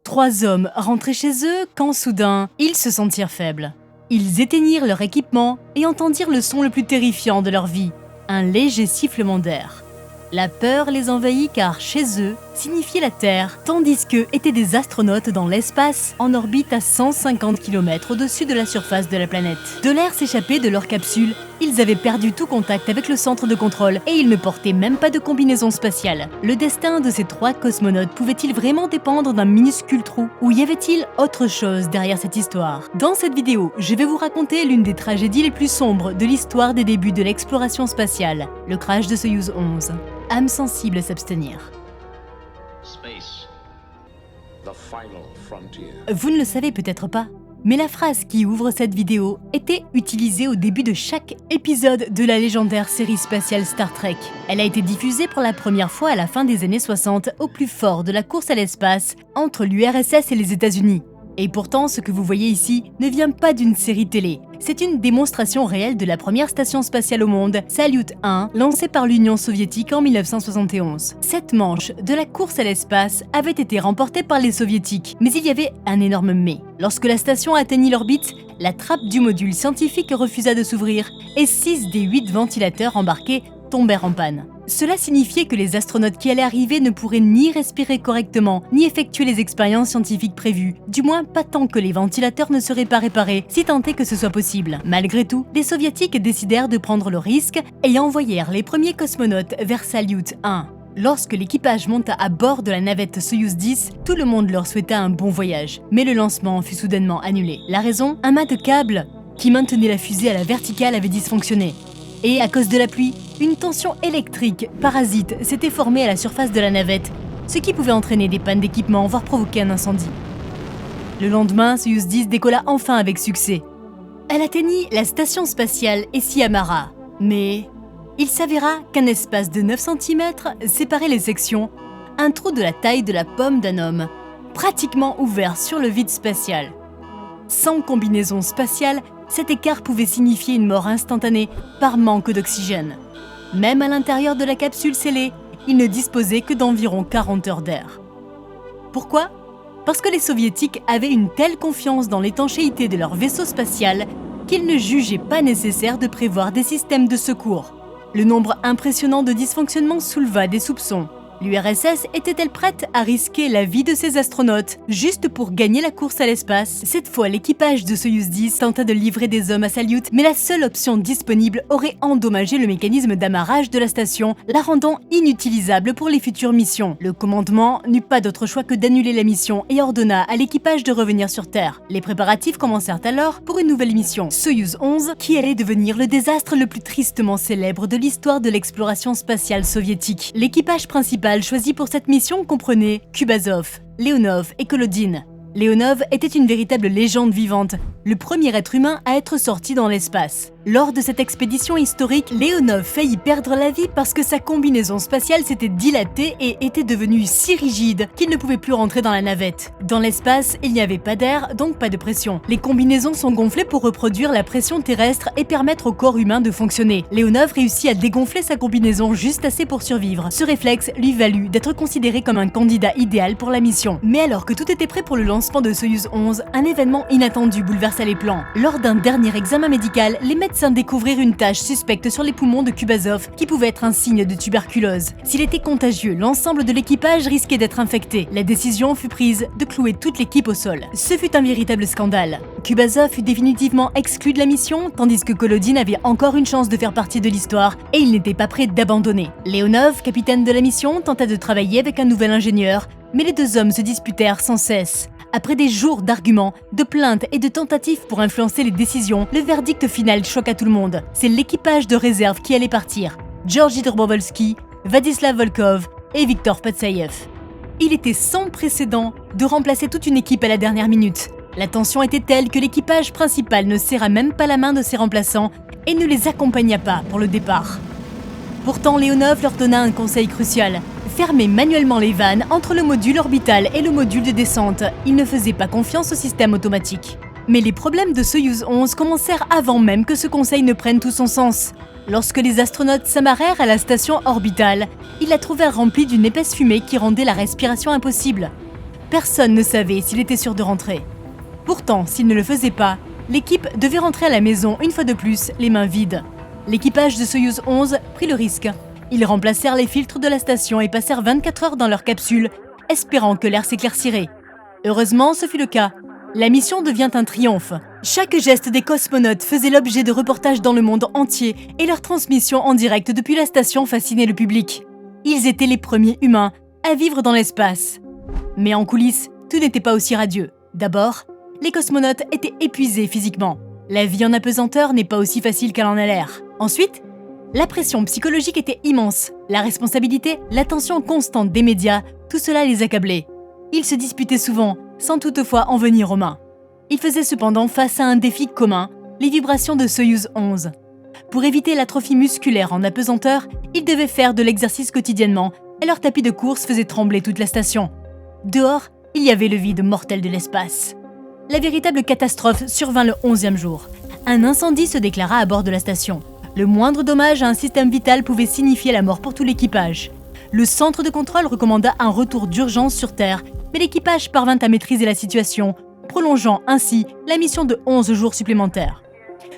3 hommes rentraient chez eux quand soudain, ils se sentirent faibles. Ils éteignirent leur équipement et entendirent le son le plus terrifiant de leur vie, un léger sifflement d'air. La peur les envahit car chez eux signifiait la Terre, tandis qu'eux étaient des astronautes dans l'espace en orbite à 150 km au-dessus de la surface de la planète. De l'air s'échappait de leur capsule, ils avaient perdu tout contact avec le centre de contrôle et ils ne portaient même pas de combinaison spatiale. Le destin de ces 3 cosmonautes pouvait-il vraiment dépendre d'un minuscule trou ou y avait-il autre chose derrière cette histoire? Dans cette vidéo, je vais vous raconter l'une des tragédies les plus sombres de l'histoire des débuts de l'exploration spatiale, le crash de Soyouz 11. Âme sensible s'abstenir. Vous ne le savez peut-être pas, mais la phrase qui ouvre cette vidéo était utilisée au début de chaque épisode de la légendaire série spatiale Star Trek. Elle a été diffusée pour la première fois à la fin des années 60 au plus fort de la course à l'espace entre l'URSS et les États-Unis. Et pourtant, ce que vous voyez ici ne vient pas d'une série télé. C'est une démonstration réelle de la première station spatiale au monde, Salyut 1, lancée par l'Union soviétique en 1971. Cette manche de la course à l'espace avait été remportée par les soviétiques, mais il y avait un énorme mais. Lorsque la station atteignit l'orbite, la trappe du module scientifique refusa de s'ouvrir et 6 des 8 ventilateurs embarqués tombèrent en panne. Cela signifiait que les astronautes qui allaient arriver ne pourraient ni respirer correctement, ni effectuer les expériences scientifiques prévues. Du moins, pas tant que les ventilateurs ne seraient pas réparés, si tant est que ce soit possible. Malgré tout, les soviétiques décidèrent de prendre le risque et envoyèrent les premiers cosmonautes vers Salyut 1. Lorsque l'équipage monta à bord de la navette Soyouz 10, tout le monde leur souhaita un bon voyage. Mais le lancement fut soudainement annulé. La raison? Un mât de câble qui maintenait la fusée à la verticale avait dysfonctionné. Et à cause de la pluie, une tension électrique parasite s'était formée à la surface de la navette, ce qui pouvait entraîner des pannes d'équipement, voire provoquer un incendie. Le lendemain, Soyouz 10 décolla enfin avec succès. Elle atteignit la station spatiale Esiamara, mais il s'avéra qu'un espace de 9 cm séparait les sections, un trou de la taille de la paume d'un homme, pratiquement ouvert sur le vide spatial. Sans combinaison spatiale, cet écart pouvait signifier une mort instantanée par manque d'oxygène. Même à l'intérieur de la capsule scellée, il ne disposait que d'environ 40 heures d'air. Pourquoi? Parce que les soviétiques avaient une telle confiance dans l'étanchéité de leur vaisseau spatial qu'ils ne jugeaient pas nécessaire de prévoir des systèmes de secours. Le nombre impressionnant de dysfonctionnements souleva des soupçons. L'URSS était-elle prête à risquer la vie de ses astronautes juste pour gagner la course à l'espace? Cette fois, l'équipage de Soyouz 10 tenta de livrer des hommes à Salyut, mais la seule option disponible aurait endommagé le mécanisme d'amarrage de la station, la rendant inutilisable pour les futures missions. Le commandement n'eut pas d'autre choix que d'annuler la mission et ordonna à l'équipage de revenir sur Terre. Les préparatifs commencèrent alors pour une nouvelle mission, Soyouz 11, qui allait devenir le désastre le plus tristement célèbre de l'histoire de l'exploration spatiale soviétique. L'équipage principal choisi pour cette mission comprenait Kubazov, Leonov et Kolodin. Leonov était une véritable légende vivante, le premier être humain à être sorti dans l'espace. Lors de cette expédition historique, Leonov faillit perdre la vie parce que sa combinaison spatiale s'était dilatée et était devenue si rigide qu'il ne pouvait plus rentrer dans la navette. Dans l'espace, il n'y avait pas d'air, donc pas de pression. Les combinaisons sont gonflées pour reproduire la pression terrestre et permettre au corps humain de fonctionner. Leonov réussit à dégonfler sa combinaison juste assez pour survivre. Ce réflexe lui valut d'être considéré comme un candidat idéal pour la mission. Mais alors que tout était prêt pour le lancement de Soyouz 11, un événement inattendu bouleversa les plans. Lors d'un dernier examen médical, les médecins découvrirent une tache suspecte sur les poumons de Kubazov qui pouvait être un signe de tuberculose. S'il était contagieux, l'ensemble de l'équipage risquait d'être infecté. La décision fut prise de clouer toute l'équipe au sol. Ce fut un véritable scandale. Kubazov fut définitivement exclu de la mission, tandis que Kolodin avait encore une chance de faire partie de l'histoire et il n'était pas prêt d'abandonner. Leonov, capitaine de la mission, tenta de travailler avec un nouvel ingénieur, mais les 2 hommes se disputèrent sans cesse. Après des jours d'arguments, de plaintes et de tentatives pour influencer les décisions, le verdict final choqua tout le monde. C'est l'équipage de réserve qui allait partir. Georgi Dobrovolsky, Vladislav Volkov et Viktor Patsaïev. Il était sans précédent de remplacer toute une équipe à la dernière minute. La tension était telle que l'équipage principal ne serra même pas la main de ses remplaçants et ne les accompagna pas pour le départ. Pourtant, Leonov leur donna un conseil crucial. Fermer manuellement les vannes entre le module orbital et le module de descente. Il ne faisait pas confiance au système automatique. Mais les problèmes de Soyouz 11 commencèrent avant même que ce conseil ne prenne tout son sens. Lorsque les astronautes s'amarrèrent à la station orbitale, ils la trouvèrent remplie d'une épaisse fumée qui rendait la respiration impossible. Personne ne savait s'il était sûr de rentrer. Pourtant, s'il ne le faisait pas, l'équipe devait rentrer à la maison une fois de plus, les mains vides. L'équipage de Soyouz 11 prit le risque. Ils remplacèrent les filtres de la station et passèrent 24 heures dans leur capsule, espérant que l'air s'éclaircirait. Heureusement, ce fut le cas. La mission devient un triomphe. Chaque geste des cosmonautes faisait l'objet de reportages dans le monde entier et leur transmission en direct depuis la station fascinait le public. Ils étaient les premiers humains à vivre dans l'espace. Mais en coulisses, tout n'était pas aussi radieux. D'abord, les cosmonautes étaient épuisés physiquement. La vie en apesanteur n'est pas aussi facile qu'elle en a l'air. Ensuite, la pression psychologique était immense. La responsabilité, l'attention constante des médias, tout cela les accablait. Ils se disputaient souvent, sans toutefois en venir aux mains. Ils faisaient cependant face à un défi commun, les vibrations de Soyouz 11. Pour éviter l'atrophie musculaire en apesanteur, ils devaient faire de l'exercice quotidiennement et leur tapis de course faisait trembler toute la station. Dehors, il y avait le vide mortel de l'espace. La véritable catastrophe survint le 11e jour. Un incendie se déclara à bord de la station. Le moindre dommage à un système vital pouvait signifier la mort pour tout l'équipage. Le centre de contrôle recommanda un retour d'urgence sur Terre, mais l'équipage parvint à maîtriser la situation, prolongeant ainsi la mission de 11 jours supplémentaires.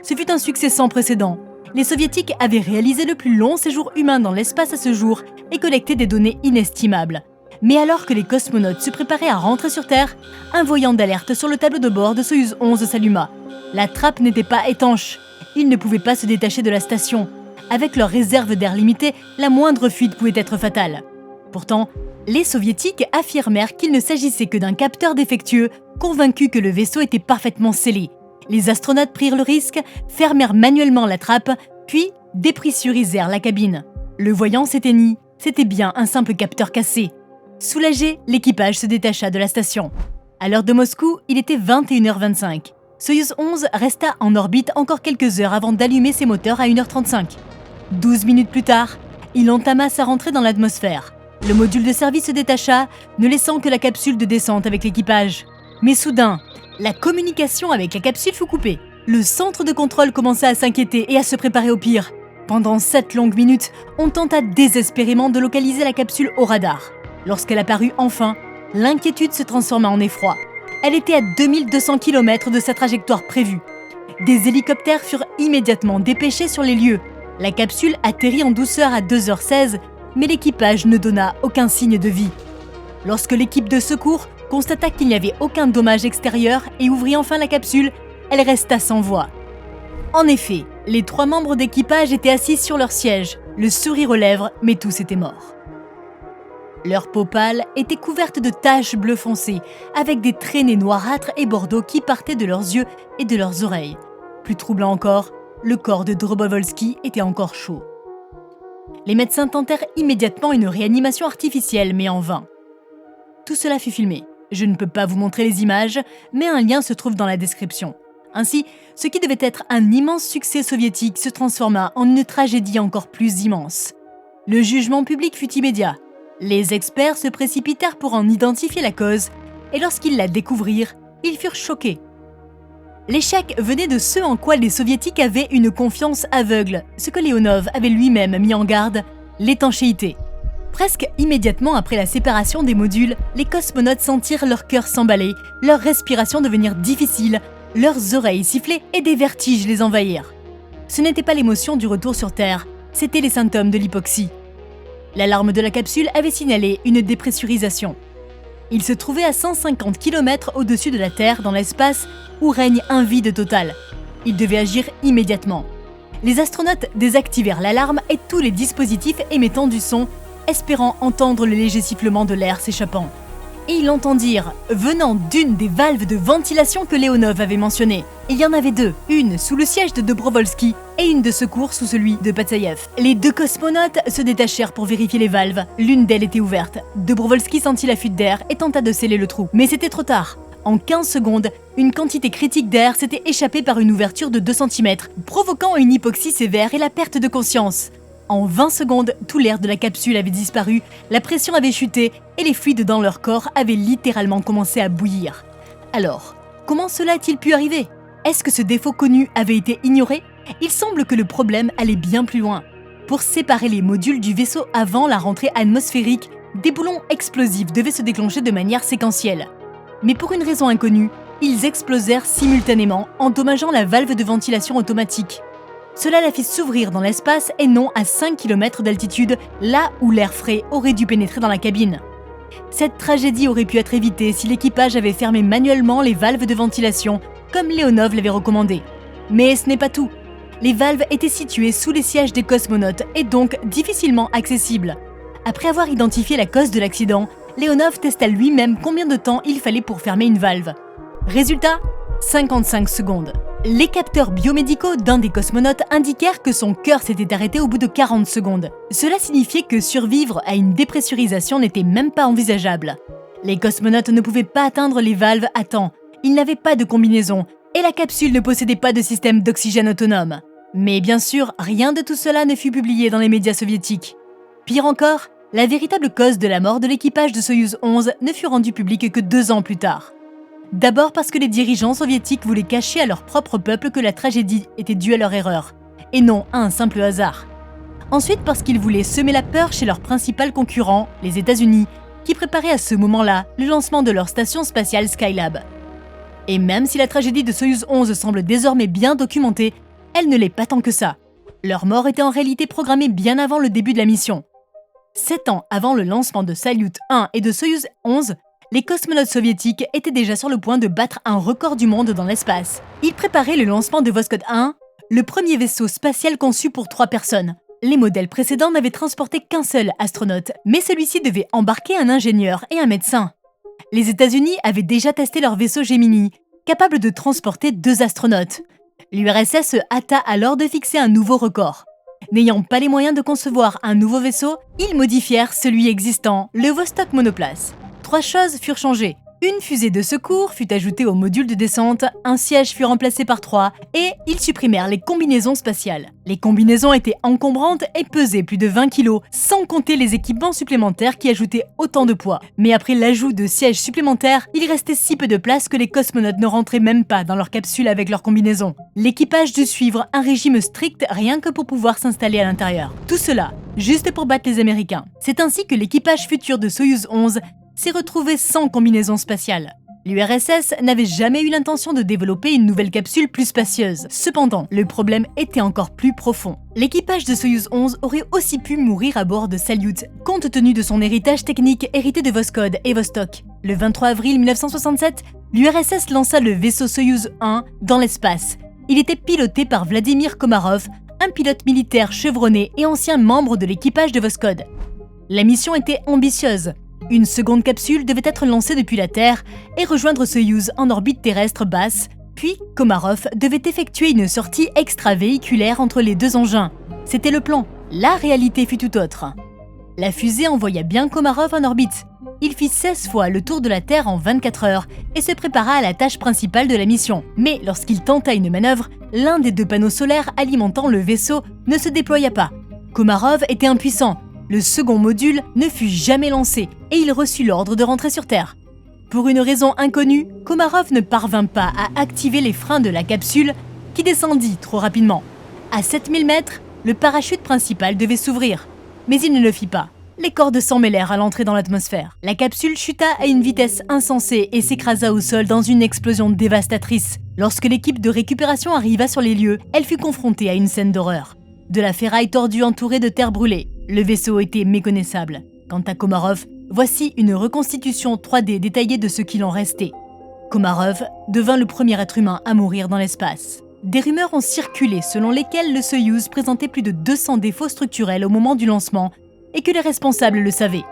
Ce fut un succès sans précédent. Les soviétiques avaient réalisé le plus long séjour humain dans l'espace à ce jour et collecté des données inestimables. Mais alors que les cosmonautes se préparaient à rentrer sur Terre, un voyant d'alerte sur le tableau de bord de Soyouz 11 s'alluma. La trappe n'était pas étanche. Ils ne pouvaient pas se détacher de la station. Avec leurs réserves d'air limitées, la moindre fuite pouvait être fatale. Pourtant, les soviétiques affirmèrent qu'il ne s'agissait que d'un capteur défectueux, convaincus que le vaisseau était parfaitement scellé. Les astronautes prirent le risque, fermèrent manuellement la trappe, puis dépressurisèrent la cabine. Le voyant s'éteignit, c'était bien un simple capteur cassé. Soulagé, l'équipage se détacha de la station. À l'heure de Moscou, il était 21h25. Soyouz 11 resta en orbite encore quelques heures avant d'allumer ses moteurs à 1h35. 12 minutes plus tard, il entama sa rentrée dans l'atmosphère. Le module de service se détacha, ne laissant que la capsule de descente avec l'équipage. Mais soudain, la communication avec la capsule fut coupée. Le centre de contrôle commença à s'inquiéter et à se préparer au pire. Pendant 7 longues minutes, on tenta désespérément de localiser la capsule au radar. Lorsqu'elle apparut enfin, l'inquiétude se transforma en effroi. Elle était à 2200 km de sa trajectoire prévue. Des hélicoptères furent immédiatement dépêchés sur les lieux. La capsule atterrit en douceur à 2h16, mais l'équipage ne donna aucun signe de vie. Lorsque l'équipe de secours constata qu'il n'y avait aucun dommage extérieur et ouvrit enfin la capsule, elle resta sans voix. En effet, les 3 membres d'équipage étaient assis sur leur siège, le sourire aux lèvres, mais tous étaient morts. Leur peau pâle était couverte de taches bleu foncé, avec des traînées noirâtres et bordeaux qui partaient de leurs yeux et de leurs oreilles. Plus troublant encore, le corps de Dobrovolski était encore chaud. Les médecins tentèrent immédiatement une réanimation artificielle, mais en vain. Tout cela fut filmé. Je ne peux pas vous montrer les images, mais un lien se trouve dans la description. Ainsi, ce qui devait être un immense succès soviétique se transforma en une tragédie encore plus immense. Le jugement public fut immédiat. Les experts se précipitèrent pour en identifier la cause, et lorsqu'ils la découvrirent, ils furent choqués. L'échec venait de ce en quoi les soviétiques avaient une confiance aveugle, ce que Leonov avait lui-même mis en garde, l'étanchéité. Presque immédiatement après la séparation des modules, les cosmonautes sentirent leur cœur s'emballer, leur respiration devenir difficile, leurs oreilles siffler et des vertiges les envahirent. Ce n'était pas l'émotion du retour sur Terre, c'étaient les symptômes de l'hypoxie. L'alarme de la capsule avait signalé une dépressurisation. Il se trouvait à 150 km au-dessus de la Terre dans l'espace où règne un vide total. Il devait agir immédiatement. Les astronautes désactivèrent l'alarme et tous les dispositifs émettant du son, espérant entendre le léger sifflement de l'air s'échappant. Et ils l'entendirent, venant d'une des valves de ventilation que Leonov avait mentionnées. Il y en avait 2, une sous le siège de Dobrovolski et une de secours sous celui de Patsaïev. Les 2 cosmonautes se détachèrent pour vérifier les valves. L'une d'elles était ouverte. Dobrovolski sentit la fuite d'air et tenta de sceller le trou. Mais c'était trop tard. En 15 secondes, une quantité critique d'air s'était échappée par une ouverture de 2 cm, provoquant une hypoxie sévère et la perte de conscience. En 20 secondes, tout l'air de la capsule avait disparu, la pression avait chuté et les fluides dans leur corps avaient littéralement commencé à bouillir. Alors, comment cela a-t-il pu arriver? Est-ce que ce défaut connu avait été ignoré? Il semble que le problème allait bien plus loin. Pour séparer les modules du vaisseau avant la rentrée atmosphérique, des boulons explosifs devaient se déclencher de manière séquentielle. Mais pour une raison inconnue, ils explosèrent simultanément, endommageant la valve de ventilation automatique. Cela la fit s'ouvrir dans l'espace et non à 5 km d'altitude, là où l'air frais aurait dû pénétrer dans la cabine. Cette tragédie aurait pu être évitée si l'équipage avait fermé manuellement les valves de ventilation, comme Leonov l'avait recommandé. Mais ce n'est pas tout. Les valves étaient situées sous les sièges des cosmonautes et donc difficilement accessibles. Après avoir identifié la cause de l'accident, Leonov testa lui-même combien de temps il fallait pour fermer une valve. Résultat, 55 secondes. Les capteurs biomédicaux d'un des cosmonautes indiquèrent que son cœur s'était arrêté au bout de 40 secondes. Cela signifiait que survivre à une dépressurisation n'était même pas envisageable. Les cosmonautes ne pouvaient pas atteindre les valves à temps, ils n'avaient pas de combinaison, et la capsule ne possédait pas de système d'oxygène autonome. Mais bien sûr, rien de tout cela ne fut publié dans les médias soviétiques. Pire encore, la véritable cause de la mort de l'équipage de Soyouz 11 ne fut rendue publique que 2 ans plus tard. D'abord parce que les dirigeants soviétiques voulaient cacher à leur propre peuple que la tragédie était due à leur erreur, et non à un simple hasard. Ensuite parce qu'ils voulaient semer la peur chez leur principal concurrent, les États-Unis, qui préparaient à ce moment-là le lancement de leur station spatiale Skylab. Et même si la tragédie de Soyouz 11 semble désormais bien documentée, elle ne l'est pas tant que ça. Leur mort était en réalité programmée bien avant le début de la mission. 7 ans avant le lancement de Salyut 1 et de Soyouz 11, les cosmonautes soviétiques étaient déjà sur le point de battre un record du monde dans l'espace. Ils préparaient le lancement de Voskhod 1, le premier vaisseau spatial conçu pour 3 personnes. Les modèles précédents n'avaient transporté qu'un seul astronaute, mais celui-ci devait embarquer un ingénieur et un médecin. Les États-Unis avaient déjà testé leur vaisseau Gemini, capable de transporter 2 astronautes. L'URSS se hâta alors de fixer un nouveau record. N'ayant pas les moyens de concevoir un nouveau vaisseau, ils modifièrent celui existant, le Vostok Monoplace. 3 choses furent changées. Une fusée de secours fut ajoutée au module de descente, un siège fut remplacé par 3 et ils supprimèrent les combinaisons spatiales. Les combinaisons étaient encombrantes et pesaient plus de 20 kg, sans compter les équipements supplémentaires qui ajoutaient autant de poids. Mais après l'ajout de sièges supplémentaires, il restait si peu de place que les cosmonautes ne rentraient même pas dans leur capsule avec leurs combinaisons. L'équipage dut suivre un régime strict rien que pour pouvoir s'installer à l'intérieur. Tout cela, juste pour battre les Américains. C'est ainsi que l'équipage futur de Soyouz 11 s'est retrouvé sans combinaison spatiale. L'URSS n'avait jamais eu l'intention de développer une nouvelle capsule plus spacieuse. Cependant, le problème était encore plus profond. L'équipage de Soyouz 11 aurait aussi pu mourir à bord de Salyut, compte tenu de son héritage technique hérité de Voskhod et Vostok. Le 23 avril 1967, l'URSS lança le vaisseau Soyouz 1 dans l'espace. Il était piloté par Vladimir Komarov, un pilote militaire chevronné et ancien membre de l'équipage de Voskhod. La mission était ambitieuse. Une seconde capsule devait être lancée depuis la Terre et rejoindre Soyouz en orbite terrestre basse, puis Komarov devait effectuer une sortie extravéhiculaire entre les 2 engins. C'était le plan. La réalité fut tout autre. La fusée envoya bien Komarov en orbite. Il fit 16 fois le tour de la Terre en 24 heures et se prépara à la tâche principale de la mission. Mais lorsqu'il tenta une manœuvre, l'un des 2 panneaux solaires alimentant le vaisseau ne se déploya pas. Komarov était impuissant. Le second module ne fut jamais lancé et il reçut l'ordre de rentrer sur Terre. Pour une raison inconnue, Komarov ne parvint pas à activer les freins de la capsule qui descendit trop rapidement. À 7000 mètres, le parachute principal devait s'ouvrir, mais il ne le fit pas. Les cordes s'en mêlèrent à l'entrée dans l'atmosphère. La capsule chuta à une vitesse insensée et s'écrasa au sol dans une explosion dévastatrice. Lorsque l'équipe de récupération arriva sur les lieux, elle fut confrontée à une scène d'horreur. De la ferraille tordue entourée de terre brûlée. Le vaisseau était méconnaissable. Quant à Komarov, voici une reconstitution 3D détaillée de ce qu'il en restait. Komarov devint le premier être humain à mourir dans l'espace. Des rumeurs ont circulé selon lesquelles le Soyouz présentait plus de 200 défauts structurels au moment du lancement et que les responsables le savaient.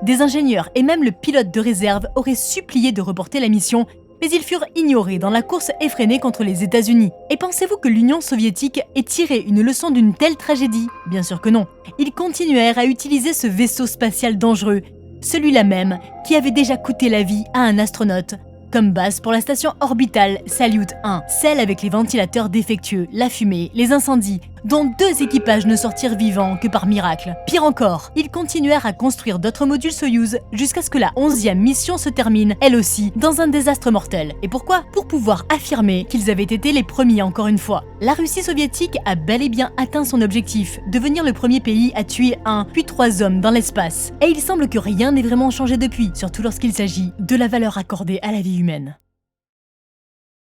Des ingénieurs et même le pilote de réserve auraient supplié de reporter la mission, mais ils furent ignorés dans la course effrénée contre les États-Unis. Et pensez-vous que l'Union soviétique ait tiré une leçon d'une telle tragédie? Bien sûr que non. Ils continuèrent à utiliser ce vaisseau spatial dangereux, celui-là même qui avait déjà coûté la vie à un astronaute, comme base pour la station orbitale Salyut 1, celle avec les ventilateurs défectueux, la fumée, les incendies dont 2 équipages ne sortirent vivants que par miracle. Pire encore, ils continuèrent à construire d'autres modules Soyouz jusqu'à ce que la 11e mission se termine, elle aussi, dans un désastre mortel. Et pourquoi? Pour pouvoir affirmer qu'ils avaient été les premiers encore une fois. La Russie soviétique a bel et bien atteint son objectif, devenir le premier pays à tuer 1 puis 3 hommes dans l'espace. Et il semble que rien n'ait vraiment changé depuis, surtout lorsqu'il s'agit de la valeur accordée à la vie humaine.